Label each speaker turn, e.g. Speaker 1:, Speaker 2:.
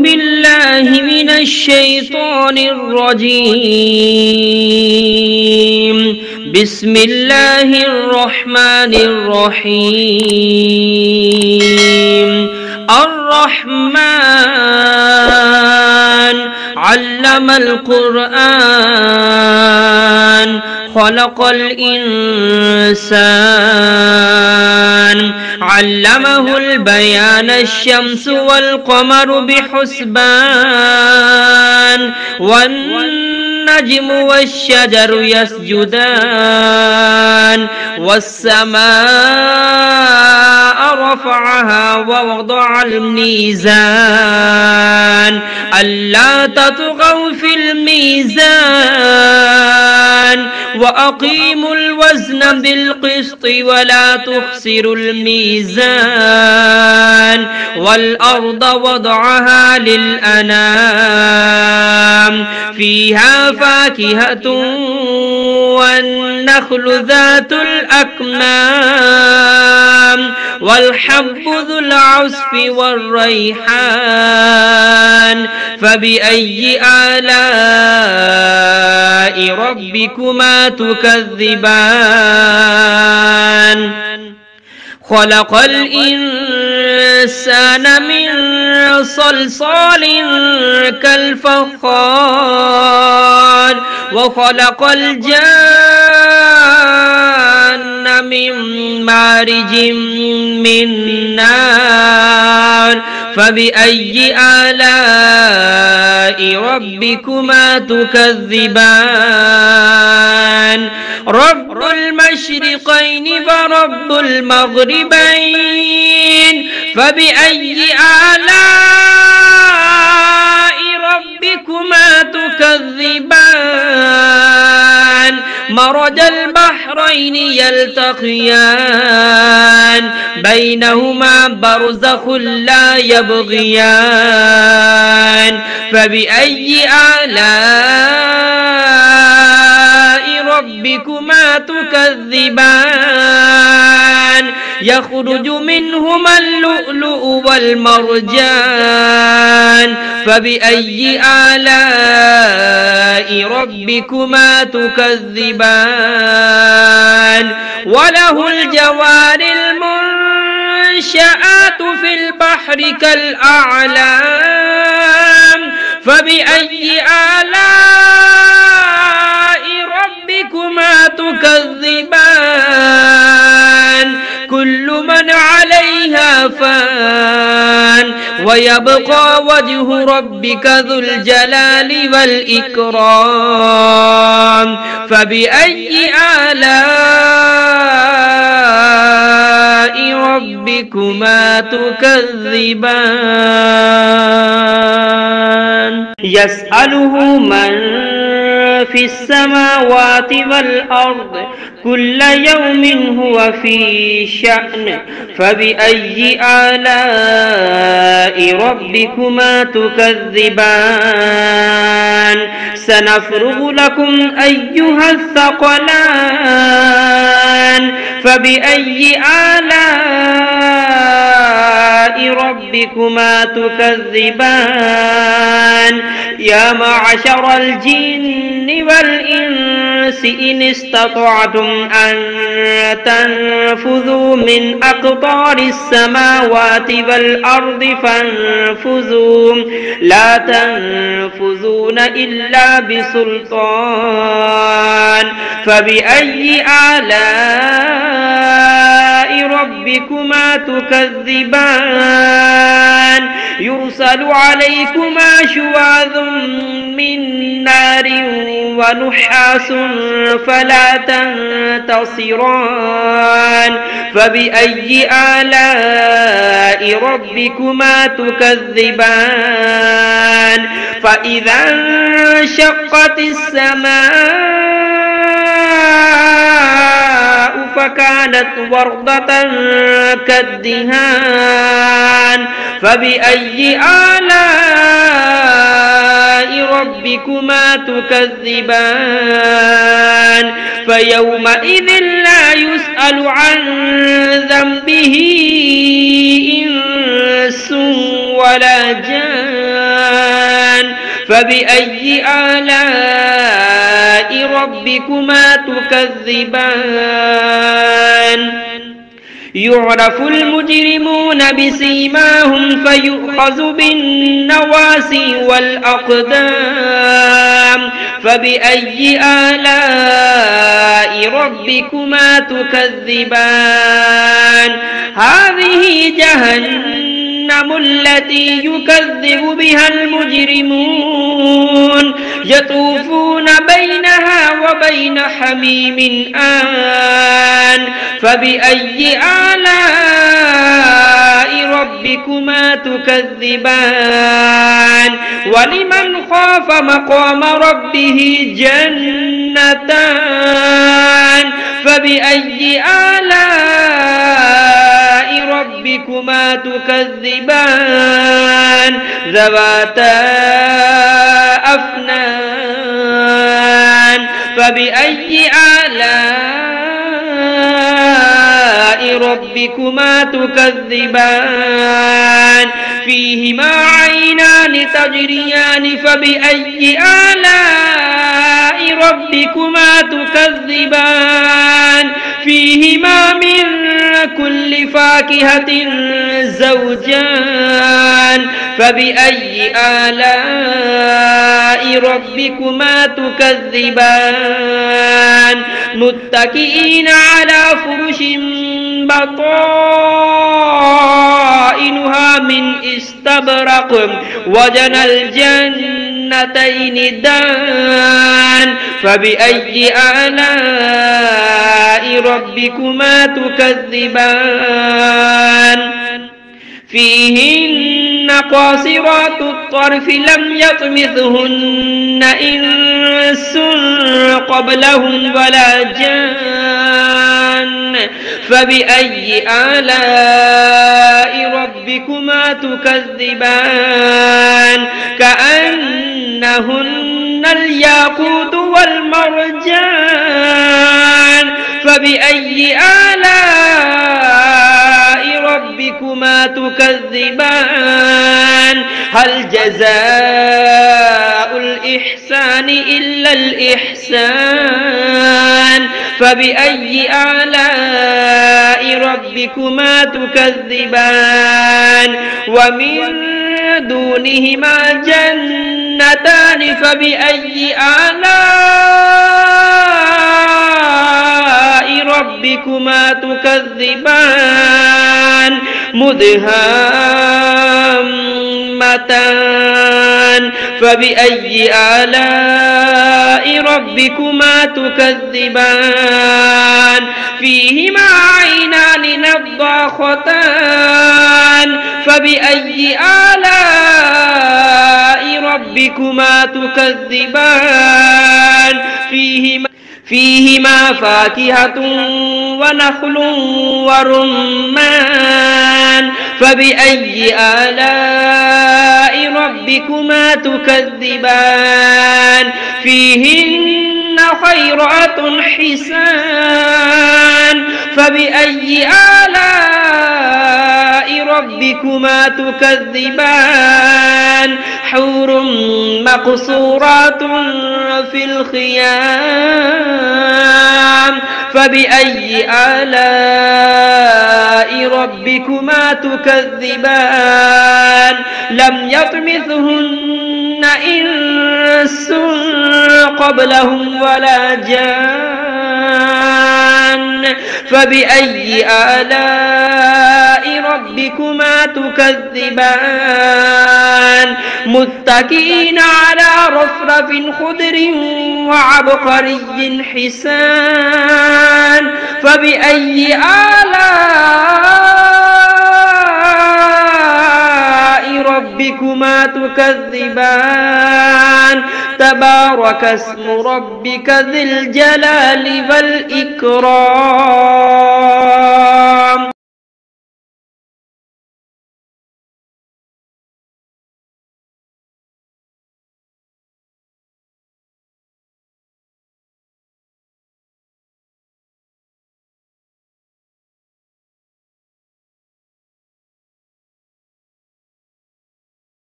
Speaker 1: بالله من الشيطان الرجيم. بسم الله الرحمن الرحيم. الرحمن علم القرآن خلق الإنسان علمه البيان الشمس والقمر بحسبان والنجم والشجر يسجدان والسماء رفعها ووضع الميزان ألا تطغوا في الميزان وأقيموا الوزن بالقسط ولا تخسروا الميزان والأرض وضعها للأنام فيها فاكهة والنخل ذات الأكمام والحب ذو العصف والريحان فبأي آلاء ربكما تكذبان خلق الإنسان من صلصال كالفخار وخلق الجان من مارج من نار فبأي آلاء ربكما تكذبان رب المشرقين ورب المغربين فبأي آلاء ربكما تكذبان مرج البحرين يلتقيان بينهما برزخ لا يبغيان فبأي آلاء ربكما تكذبان يخرج منهما اللؤلؤ والمرجان فبأي آلاء ربكما تكذبان وله الجوار المنشآت في البحر كالأعلام فبأي آلاء ربكما تكذبان كل من عليها فان ويبقى وجه ربك ذو الجلال والإكرام فبأي آلاء ربكما تكذبان يسأله من في السماوات والأرض كل يوم هو في شأن فبأي آلاء ربكما تكذبان سنفرغ لكم أيها الثقلان فبأي آلاء ربكما تكذبان يا معشر الجن والإنس إن استطعتم أن تنفذوا من أقطار السماوات والأرض فانفذوا لا تنفذون إلا بسلطان فبأي آلاء ربكما تكذبان يرسل عليكما شواظ من نار ونحاس فلا تنتصران فبأي آلاء ربكما تكذبان فإذا انشقت السماء فكانت وردة كالدهان فبأي آلاء ربكما تكذبان فيومئذ لا يسأل عن ذنبه إنس ولا جان فبأي آلاء ربكما تكذبان يعرف المجرمون بسيماهم فيؤخذ بالنواسي والأقدام فبأي آلاء ربكما تكذبان هذه جهنم التي يكذب بها المجرمون يطوفون بينها وبين حميم آن فبأي آلاء ربكما تكذبان ولمن خاف مقام ربه جنتان فبأي آلاء ربكما تكذبان ذواتا أفنان فبأي آلاء ربكما تكذبان فيهما عينان تجريان فبأي آلاء ربكما تكذبان فيهما من كل فاكهة زوجان فبأي آلاء ربكما تكذبان متكئين على فرش بطائنها من استبرق وجنى الجنتين دان فبأي آلاء ربكما تكذبان فيهن قاصرات الطرف لم يطمثهن إنس قبلهم ولا جان فبأي آلاء ربكما تكذبان كأنهن الياقوت والمرجان فبأي آلاء ربكما تكذبان هل جزاء الإحسان إلا الإحسان فبأي آلاء ربكما تكذبان ومن دونهما جنتان فبأي آلاء ربكما تكذبان مدهامتان فبأي آلاء ربكما تكذبان فيهما عينان نضاختان فبأي آلاء ربكما تكذبان فيهما فاكهة ونخل ورمان فبأي آلاء ربكما تكذبان فيهن خيرات حسان فبأي آلاء ربكما تكذبان حور مقصورات في الخيام فبأي آلاء ربكما تكذبان لم يطمثهن إنس قبلهم ولا جان فبأي آلاء ربكما تكذبان متكئين على رفرف خضر وعبقري حسان فبأي آلاء ربكما تكذبان تبارك اسم ربك ذي الجلال والإكرام.